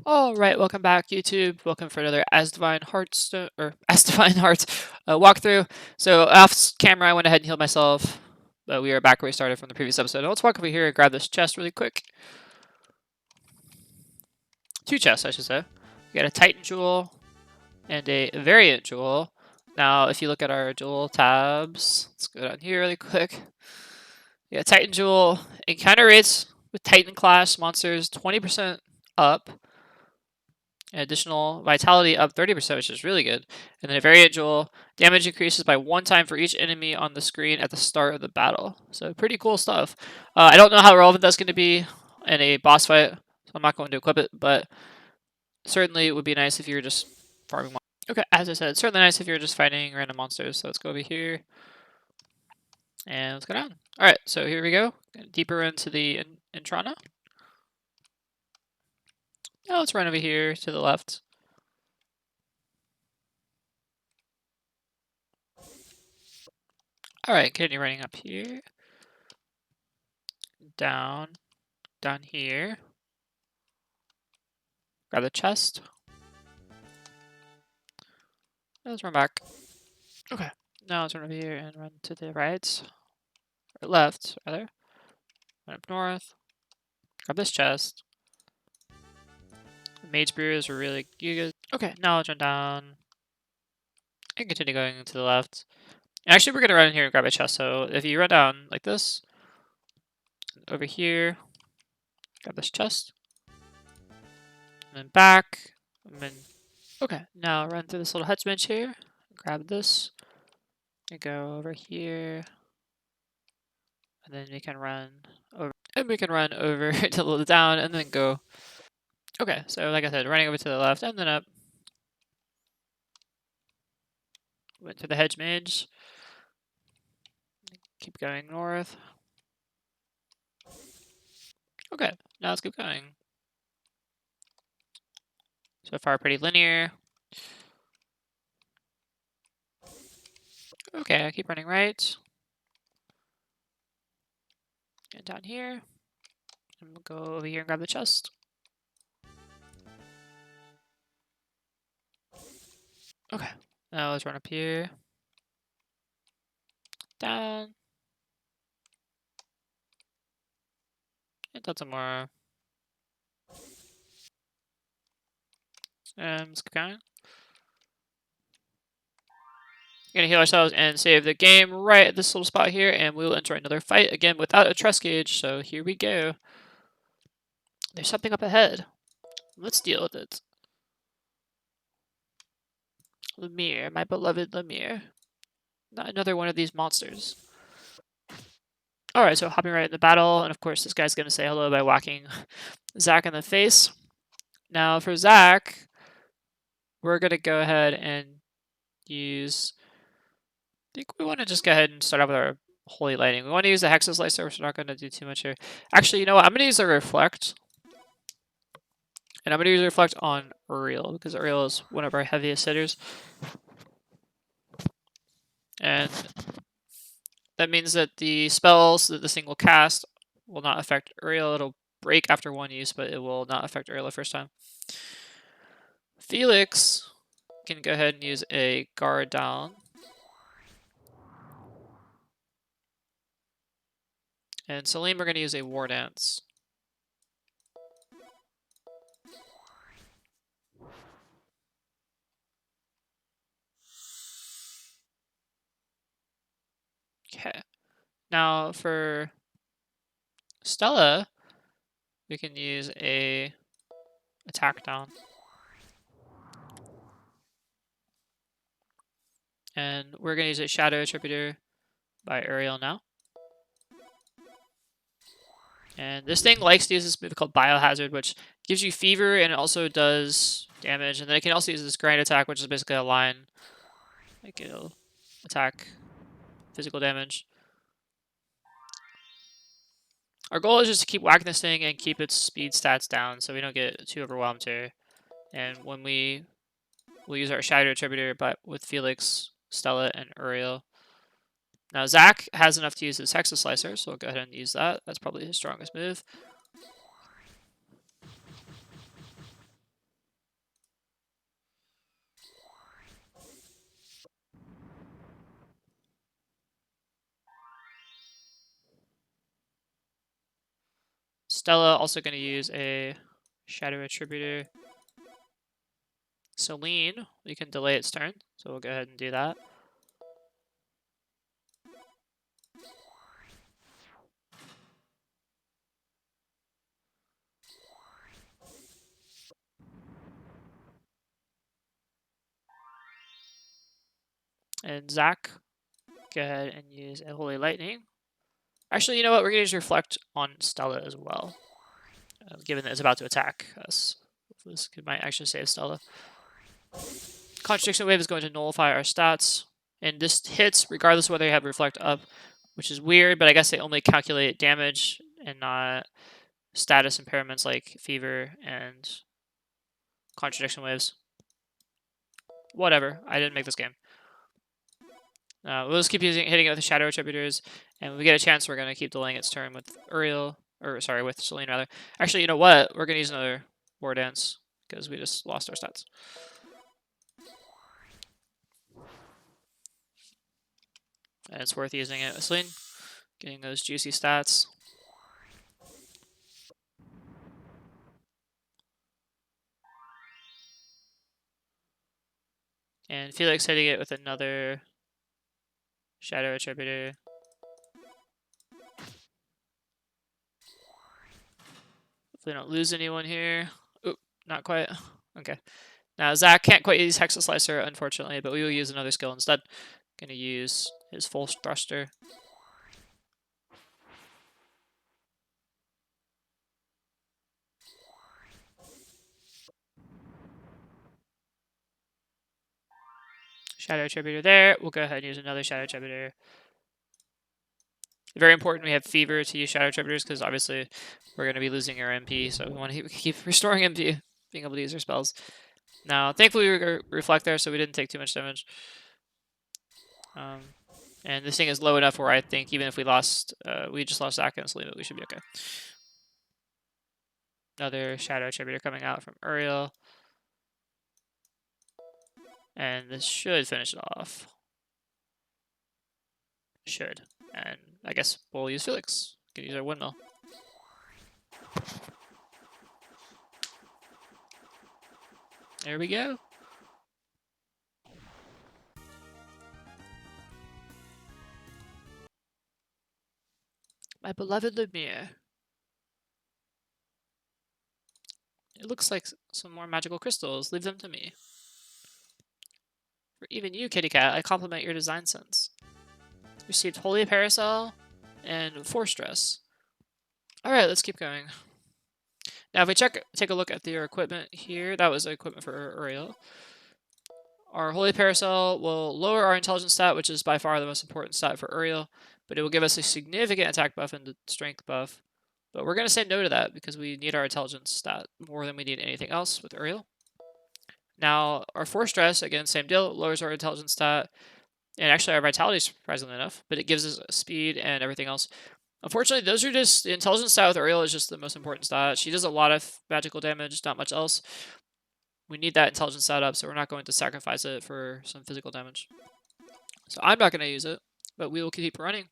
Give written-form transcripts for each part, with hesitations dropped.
All right, welcome back, YouTube. Welcome for another Asdivine Hearts or Asdivine Hearts walkthrough. So off camera, I went ahead and healed myself, but we are back where we started from the previous episode. Now let's walk over here and grab this chest really quick. Two chests, I should say. We got a Titan Jewel and a Variant Jewel. Now, if you look at our Jewel tabs, let's go down here really quick. Yeah, Titan Jewel encounter rates with Titan class monsters 20% up. Additional vitality up 30%, which is really good. And then a variant jewel, damage increases by 1 time for each enemy on the screen at the start of the battle. So pretty cool stuff. I don't know how relevant that's going to be in a boss fight, so I'm not going to equip it, but certainly it would be nice if you're just farming monsters. Okay, as I said, certainly nice if you're just fighting random monsters. So let's go over here and let's go down. All right, so here we go. Deeper into the Intrana. Now let's run over here to the left. All right, continue running up here. Down here. Grab the chest. Let's run back. Okay, now let's run over here and run to the right. Or left, rather. Run up north. Grab this chest. Mage brews are really good. Okay, now let's run down. And continue going to the left. Actually, we're going to run in here and grab a chest. So if you run down like this, over here, grab this chest. And then back. And then, okay, now run through this little hutch bench here. Grab this. And go over here. And then we can run over. And we can run over to the down and then go. Okay, so like I said, running over to the left and then up. Went to the hedge mage. Keep going north. Okay, now let's keep going. So far, pretty linear. Okay, I keep running right. And down here. And we'll go over here and grab the chest. Okay, now let's run up here. Down. And down some more. And let's keep going. We're gonna heal ourselves and save the game right at this little spot here, and we will enter another fight again without a trust gauge. So here we go. There's something up ahead. Let's deal with it. Lemire, my beloved Lemire. Not another one of these monsters. Alright, so hopping right in the battle, and of course this guy's gonna say hello by whacking Zach in the face. Now for Zach, we're gonna go ahead and use... I think we want to just go ahead and start off with our Holy Lighting. We want to use the Hexus Slicer, which we're not going to do too much here. Actually, you know what? I'm going to use the Reflect. And I'm going to use Reflect on Uriel, because Uriel is one of our heaviest hitters. And that means that the spells that this thing will cast will not affect Uriel. It'll break after one use, but it will not affect Uriel the first time. Felix can go ahead and use a Guard Down. And Salim, we're going to use a War Dance. Okay. Now for Stella, we can use a attack down. And we're going to use a Shadow Attributor by Uriel now. And this thing likes to use this move called Biohazard, which gives you fever and it also does damage. And then it can also use this grind attack, which is basically a line. Like it'll attack physical damage. Our goal is just to keep whacking this thing and keep its speed stats down so we don't get too overwhelmed here. And when we'll use our Shadow Attributor, but with Felix, Stella, and Uriel. Now Zach has enough to use his Hexus Slicer, so we'll go ahead and use that. That's probably his strongest move. Stella also going to use a Shadow Attributor. Celine, we can delay its turn, so we'll go ahead and do that. And Zach, go ahead and use a Holy Lightning. Actually, you know what? We're going to use Reflect on Stella as well, given that it's about to attack us. This might actually save Stella. Contradiction Wave is going to nullify our stats, and this hits regardless of whether you have Reflect up, which is weird, but I guess they only calculate damage and not status impairments like Fever and Contradiction Waves. Whatever, I didn't make this game. We'll just keep hitting it with the Shadow Attributors, and when we get a chance, we're going to keep delaying its turn with Uriel, or sorry, with Celine rather. Actually, you know what? We're going to use another War Dance, because we just lost our stats. And it's worth using it with Celine, getting those juicy stats. And Felix hitting it with another Shadow Attributor. Hopefully don't lose anyone here. Oop, not quite. Okay. Now Zach can't quite use Hexa Slicer, unfortunately, but we will use another skill instead. Gonna use his full thruster. Shadow Attributor there. We'll go ahead and use another Shadow Attributor. Very important we have Fever to use Shadow Attributors because obviously we're going to be losing our MP, so we want to keep restoring MP, being able to use our spells. Now, thankfully we Reflect there, so we didn't take too much damage. And this thing is low enough where I think even if we lost, we just lost Zach and Selena, we should be okay. Another Shadow Attributor coming out from Uriel. And this should finish it off. Should. And I guess we'll use Felix. We can use our windmill. There we go. My beloved Lemire. It looks like some more magical crystals. Leave them to me. For even you, Kitty Cat, I compliment your design sense. Received Holy Parasol and Force Dress. Alright, let's keep going. Now, if we take a look at your equipment here, that was the equipment for Uriel. Our Holy Parasol will lower our intelligence stat, which is by far the most important stat for Uriel, but it will give us a significant attack buff and a strength buff. But we're going to say no to that because we need our intelligence stat more than we need anything else with Uriel. Now, our Force Dress, again, same deal, lowers our intelligence stat, and actually our vitality, surprisingly enough, but it gives us speed and everything else. Unfortunately, those are just, the intelligence stat with Uriel is just the most important stat. She does a lot of magical damage, not much else. We need that intelligence stat up, so we're not going to sacrifice it for some physical damage. So I'm not going to use it, but we will keep running.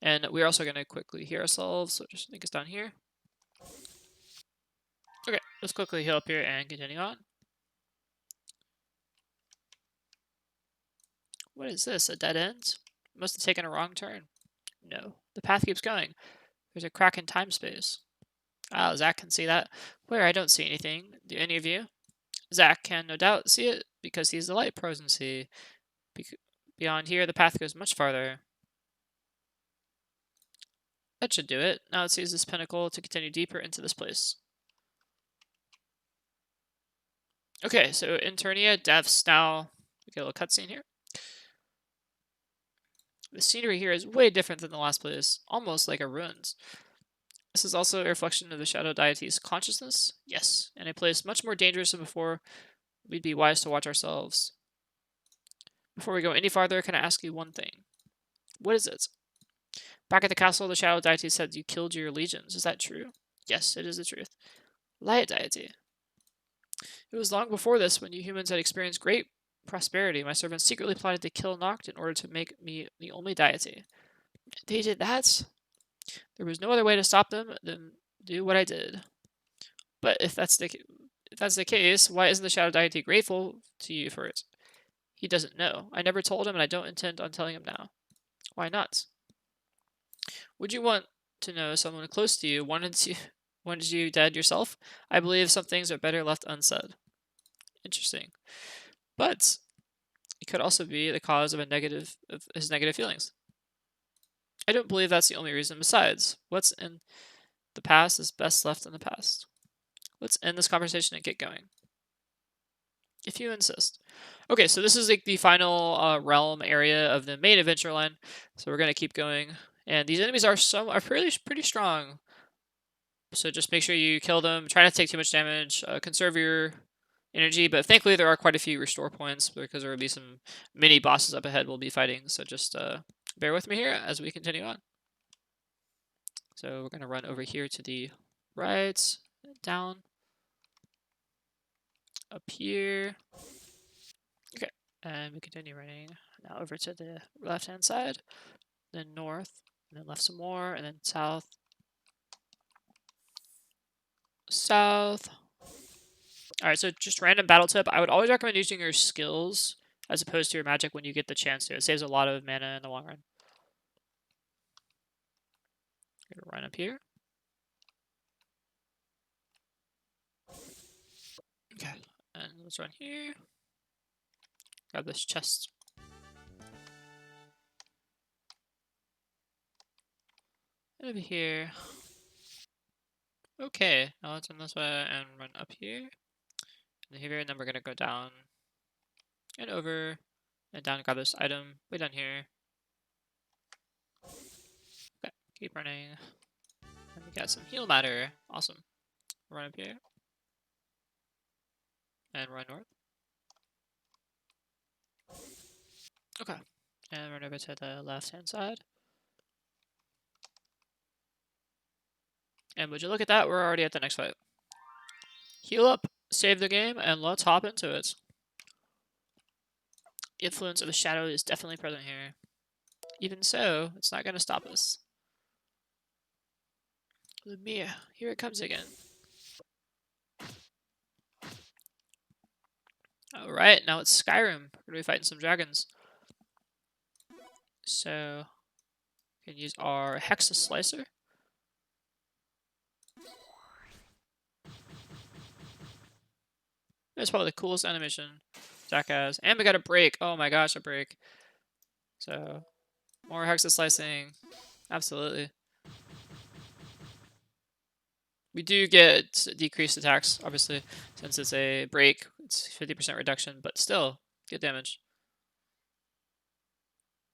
And we're also going to quickly heal ourselves, so just think it's down here. Okay, let's quickly heal up here and continue on. What is this, a dead end? Must have taken a wrong turn. No, the path keeps going. There's a crack in time-space. Ah, Zach can see that. Where? I don't see anything. Do any of you? Zach can no doubt see it, because he's the light potency. Beyond here, the path goes much farther. That should do it. Now let's use this pinnacle to continue deeper into this place. Okay, so Internia, deaths. Now we get a little cutscene here. The scenery here is way different than the last place, almost like a ruins. This is also a reflection of the shadow deity's consciousness. Yes, and a place much more dangerous than before. We'd be wise to watch ourselves. Before we go any farther, can I ask you one thing? What is it? Back at the castle, the shadow deity said you killed your legions. Is that true? Yes, it is the truth. Light deity. It was long before this when you humans had experienced great prosperity. My servants secretly plotted to kill Noct in order to make me the only deity. They did that? There was no other way to stop them than do what I did. But if that's the case, why isn't the Shadow Deity grateful to you for it? He doesn't know. I never told him, and I don't intend on telling him now. Why not? Would you want to know someone close to you wanted you dead yourself? I believe some things are better left unsaid. Interesting. But it could also be the cause of his negative feelings. I don't believe that's the only reason. Besides, what's in the past is best left in the past. Let's end this conversation and get going. If you insist. Okay, so this is like the final realm area of the main adventure line. So we're gonna keep going, and these enemies are pretty strong. So just make sure you kill them. Try not to take too much damage. Conserve your energy, but thankfully there are quite a few restore points because there will be some mini bosses up ahead we'll be fighting. So just bear with me here as we continue on. So we're gonna run over here to the right, down, up here. Okay, and we continue running now over to the left-hand side, then north, and then left some more, and then south, south. All right, so just random battle tip. I would always recommend using your skills as opposed to your magic when you get the chance to. It saves a lot of mana in the long run. Gonna run up here. Okay, and let's run here. Grab this chest. Over here. Okay, now let's run this way and run up here. And here, and then we're gonna go down and over and down and grab this item way down here. Okay, keep running. And we got some heal matter. Awesome. Run up here. And run north. Okay. And run over to the left-hand side. And would you look at that, we're already at the next fight. Heal up, save the game, and let's hop into it. The influence of the shadow is definitely present here. Even so, it's not going to stop us. Lumia, here it comes again. Alright, now it's Skyrim. We're going to be fighting some dragons. So, we can use our Hexa Slicer. It's probably the coolest animation Jack has. And we got a break. Oh my gosh, a break. So, more Hexa Slicing. Absolutely. We do get decreased attacks, obviously, since it's a break. It's 50% reduction, but still, good damage.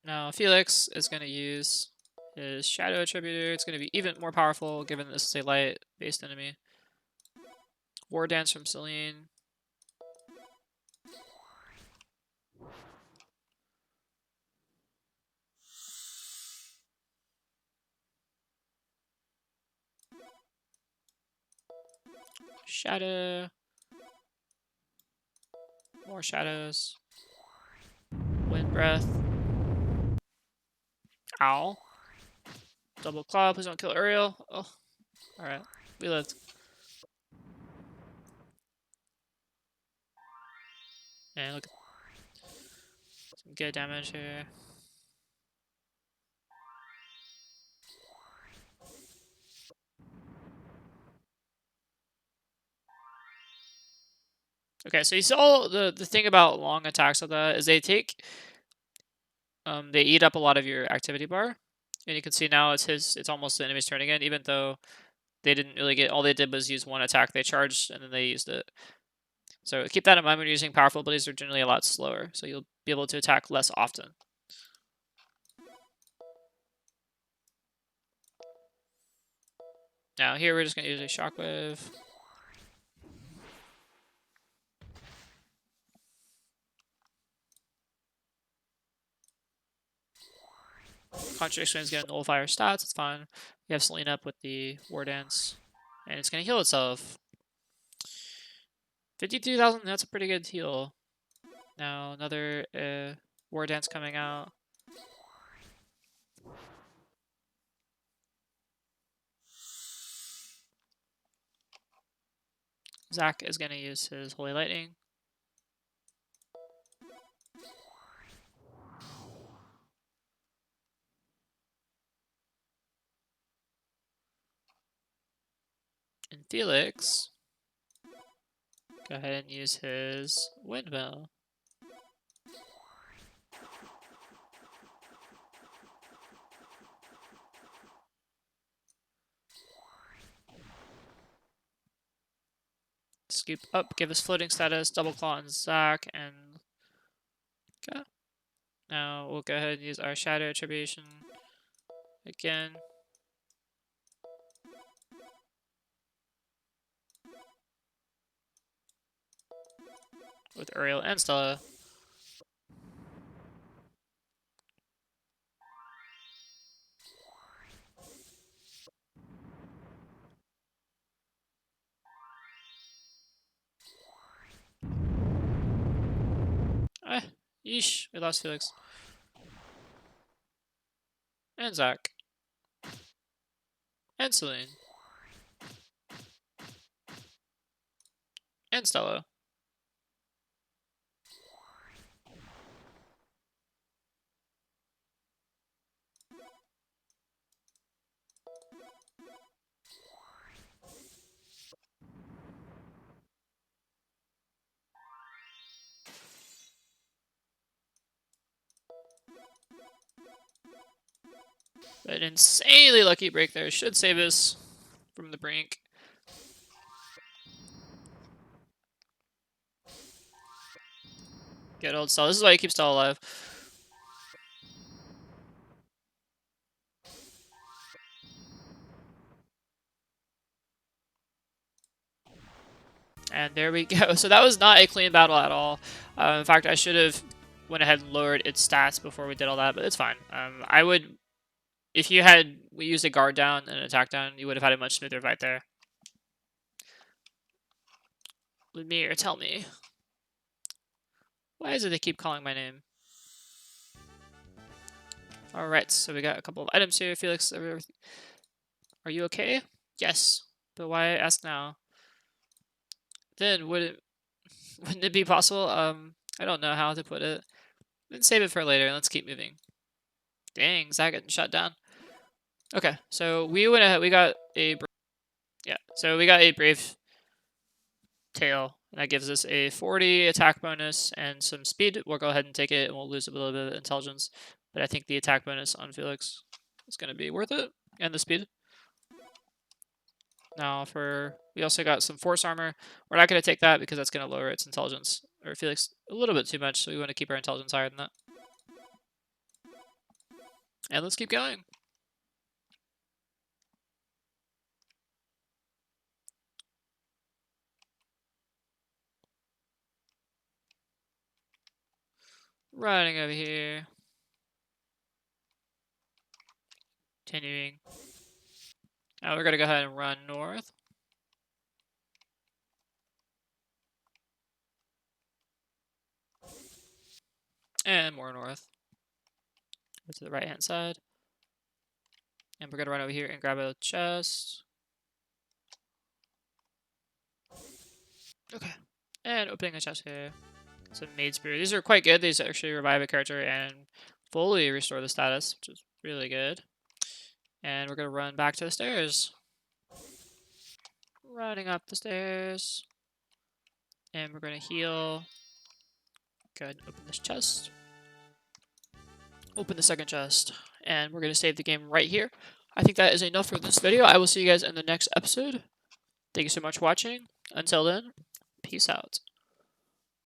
Now, Felix is going to use his Shadow Attributor. It's going to be even more powerful, given this is a light-based enemy. War Dance from Celine. Shadow. More shadows. Wind Breath. Ow. Double Claw. Please don't kill Uriel. Oh. Alright. We lived. And look at some good damage here. Okay, so you saw the thing about long attacks like that is they eat up a lot of your activity bar, and you can see now it's almost the enemy's turn again, even though they didn't really get, all they did was use one attack. They charged and then they used it. So keep that in mind when you're using powerful abilities. They're generally a lot slower, so you'll be able to attack less often. Now here we're just gonna use a shockwave. Contradiction is going to nullify our stats, it's fine. We have Selene up with the War Dance, and it's going to heal itself. 52,000, that's a pretty good heal. Now another War Dance coming out. Zach is going to use his Holy Lightning. And Felix, go ahead and use his Windmill. Scoop up, give us floating status, double claw on Zach, and okay. Now we'll go ahead and use our Shadow Attribution again. With Uriel and Stella. Yeesh, we lost Felix. And Zach. And Celine. And Stella. An insanely lucky break there should save us from the brink. Good old Stella. This is why you keep Stella alive. And there we go. So that was not a clean battle at all. In fact, I should have went ahead and lowered its stats before we did all that, but it's fine. I would, if we used a guard down and an attack down, you would have had a much smoother fight there. Lemire, tell me. Why is it they keep calling my name? Alright, so we got a couple of items here. Felix, are you okay? Yes. But why ask now? Then wouldn't it be possible? I don't know how to put it. Then save it for later. Let's keep moving. Dang, Zach getting shut down. Okay, so we went ahead. We got a So we got a Brave Tail. And that gives us a 40 attack bonus and some speed. We'll go ahead and take it, and we'll lose a little bit of intelligence. But I think the attack bonus on Felix is going to be worth it, and the speed. Now we also got some force armor. We're not going to take that because that's going to lower its intelligence, or Felix, a little bit too much, so we want to keep our intelligence higher than that. And let's keep going. Running over here. Continuing. Now we're going to go ahead and run north. And more north. Go to the right hand side. And we're going to run over here and grab a chest. Okay. And opening a chest here. Some Maid's Brew. These are quite good. These actually revive a character and fully restore the status, which is really good. And we're going to run back to the stairs. Running up the stairs. And we're going to heal. Go ahead and open this chest. Open the second chest. And we're going to save the game right here. I think that is enough for this video. I will see you guys in the next episode. Thank you so much for watching. Until then, peace out.